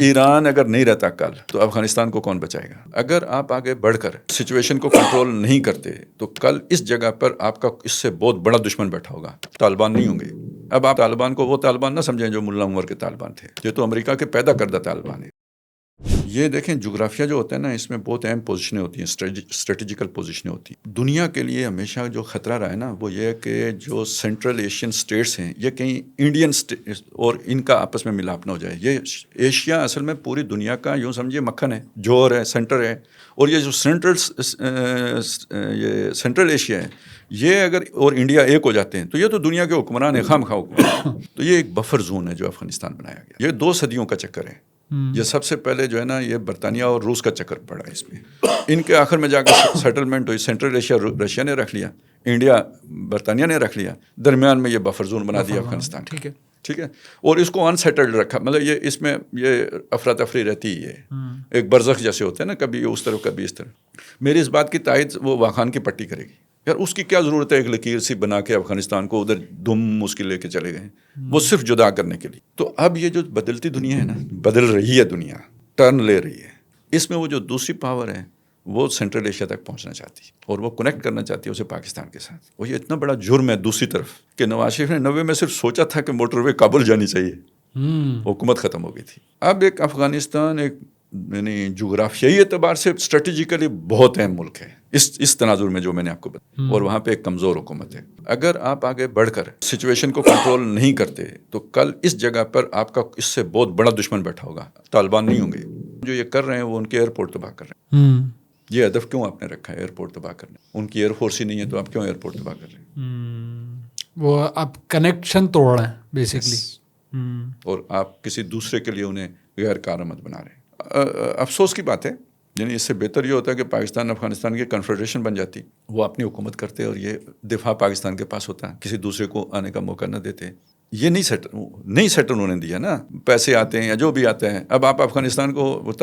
ایران اگر نہیں رہتا کل تو افغانستان کو کون بچائے گا؟ اگر آپ آگے بڑھ کر سچویشن کو کنٹرول نہیں کرتے تو کل اس جگہ پر آپ کا اس سے بہت بڑا دشمن بیٹھا ہوگا، طالبان نہیں ہوں گے۔ اب آپ طالبان کو وہ طالبان نہ سمجھیں جو ملا عمر کے طالبان تھے، یہ تو امریکہ کے پیدا کردہ طالبان ہیں۔ یہ دیکھیں جغرافیہ جو ہوتا ہے نا، اس میں بہت اہم پوزیشنیں ہوتی ہیں، اسٹریٹجیکل پوزیشنیں ہوتی ہیں۔ دنیا کے لیے ہمیشہ جو خطرہ رہا ہے نا، وہ یہ ہے کہ جو سینٹرل ایشین اسٹیٹس ہیں، یہ کہیں انڈین اور ان کا آپس میں ملاپ نہ ہو جائے۔ یہ ایشیا اصل میں پوری دنیا کا یوں سمجھیے مکھن ہے، جوہر ہے، سینٹر ہے، اور یہ جو سینٹرل ایشیا ہے، یہ اگر اور انڈیا ایک ہو جاتے ہیں تو یہ تو دنیا کے حکمران ہیں، خام خواہ حکمران۔ تو یہ ایک بفر زون ہے جو افغانستان بنایا گیا۔ یہ 2 صدیوں کا چکر ہے۔ یہ سب سے پہلے جو ہے نا، یہ برطانیہ اور روس کا چکر پڑا ہے اس میں۔ ان کے آخر میں جا کے سیٹلمنٹ ہوئی، سینٹرل ایشیا رشیا نے رکھ لیا، انڈیا برطانیہ نے رکھ لیا، درمیان میں یہ بفر زون بنا دیا افغانستان کا۔ ٹھیک ہے، اور اس کو ان سیٹلڈ رکھا، مطلب یہ اس میں یہ افراتفری رہتی ہے، ایک برزخ جیسے ہوتے ہیں نا، کبھی اس طرف کبھی اس طرف۔ میری اس بات کی تائید وہ واخان کی پٹی کرے گی، یار اس کی کیا ضرورت ہے ایک لکیر سی بنا کے افغانستان کو ادھر دم اس کی لے کے چلے گئے، وہ صرف جدا کرنے کے لیے۔ تو اب یہ جو بدلتی دنیا ہے نا، بدل رہی ہے دنیا، ٹرن لے رہی ہے، اس میں وہ جو دوسری پاور ہے وہ سینٹرل ایشیا تک پہنچنا چاہتی ہے اور وہ کنیکٹ کرنا چاہتی ہے اسے پاکستان کے ساتھ۔ وہ یہ اتنا بڑا جرم ہے دوسری طرف کہ نواز شریف نے 90 میں صرف سوچا تھا کہ موٹر وے کابل جانی چاہیے، حکومت ختم ہو گئی تھی۔ اب ایک افغانستان ایک یعنی جغرافیائی اعتبار سے اسٹریٹجیکلی بہت اہم ملک ہے اس تناظر میں جو میں نے آپ کو بتایا، اور وہاں پہ ایک کمزور حکومت ہے۔ اگر آپ آگے بڑھ کر سچویشن کو کنٹرول نہیں کرتے تو کل اس جگہ پر آپ کا اس سے بہت بڑا دشمن بیٹھا ہوگا، طالبان نہیں ہوں گے۔ جو یہ کر رہے ہیں وہ ان کے ایئرپورٹ تباہ کر رہے ہیں۔ یہ ہدف کیوں آپ نے رکھا ہے ایئرپورٹ تباہ کرنے؟ ان کی ایئر فورس ہی نہیں ہے تو آپ کیوں ایئرپورٹ تباہ کر رہے ہیں؟ وہ آپ کنیکشن توڑ رہے ہیں بیسکلی، اور آپ کسی دوسرے کے لیے انہیں غیر کارآمد بنا رہے ہیں۔ افسوس کی بات ہے، یعنی اس سے بہتر یہ ہوتا ہے کہ پاکستان افغانستان کی کنفیڈریشن بن جاتی، وہ اپنی حکومت کرتے اور یہ دفاع پاکستان کے پاس ہوتا، کسی دوسرے کو آنے کا موقع نہ دیتے۔ یہ نہیں سیٹل انہوں نے دیا نا، پیسے آتے ہیں یا جو بھی آتے ہیں۔ اب آپ افغانستان کو وہ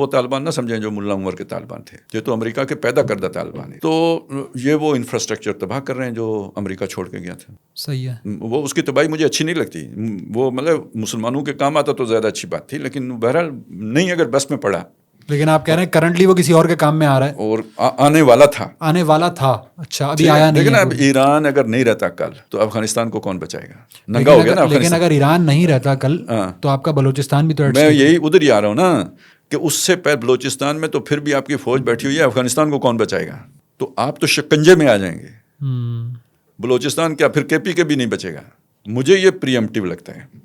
طالبان نہ سمجھیں جو ملا عمر کے طالبان تھے، یہ تو امریکہ کے پیدا کردہ طالبان ہیں۔ تو یہ وہ انفراسٹرکچر تباہ کر رہے ہیں جو امریکہ چھوڑ کے گیا تھا۔ صحیح ہے، وہ اس کی تباہی مجھے اچھی نہیں لگتی، وہ مطلب مسلمانوں کے کام آتا تو زیادہ اچھی بات تھی، لیکن بہرحال نہیں اگر بس میں پڑا۔ لیکن آپ کہہ رہے ہیں کرنٹلی وہ کسی اور کے کام میں آ رہا ہے اور آنے والا تھا۔ اچھا، ابھی آیا نہیں ہے۔ لیکن اب ایران اگر نہیں رہتا کل تو افغانستان کو کون بچائے گا؟ ننگا ہو گیا نا افغانستان۔ لیکن اگر ایران نہیں رہتا کل تو آپ کا بلوچستان بھی تو میں یہی ادھر ہی آ رہا ہوں نا، کہ اس سے پہلے بلوچستان میں تو پھر بھی آپ کی فوج بیٹھی ہوئی ہے، افغانستان کو کون بچائے گا؟ تو آپ تو شکنجے میں آ جائیں گے۔ بلوچستان کیا پھر کے پی کے بھی نہیں بچے گا؟ مجھے یہ پری ایمپٹیو لگتا ہے۔